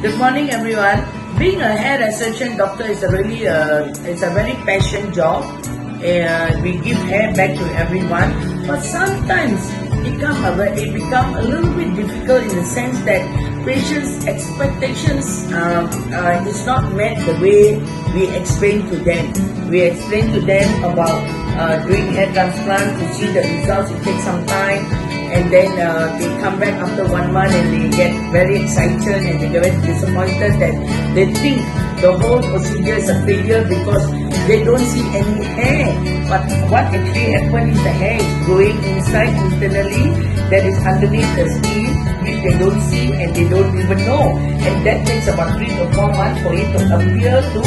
Good morning, everyone. Being a hair restoration doctor is a really it's a very passion job. We give hair back to everyone, but sometimes it become a little bit difficult in the sense that patients' expectations is not met the way we explain to them. We explain to them about doing hair transplant. To see the results, it takes some time. And then they come back after 1 month and they get very excited and they get very disappointed that they think the whole procedure is a failure because they don't see any hair. But what actually happened is the hair is growing inside internally, that is underneath the skin, which they don't see and they don't even know. And that takes about 3 to 4 months for it to appear to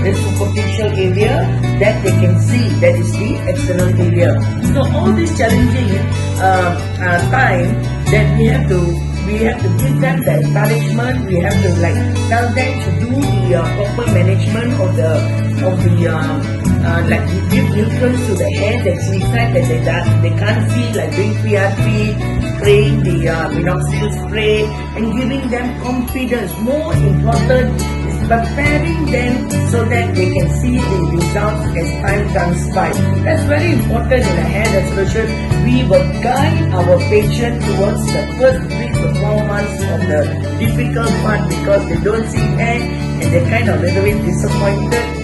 the superficial area that they can see, that is the external area. So all this challenging time that we have to give them the encouragement. We have to tell them to do the proper management of the give nutrients to the hair that's inside that they can't feel, like doing PRP, spraying the minoxidil spray, and giving them confidence. More important is preparing them so that they can see the results as time comes by. That's very important in a hair restoration. We will guide our patient towards the first 3 to 4 months of the difficult part because they don't see hair and they're kind of a little bit disappointed.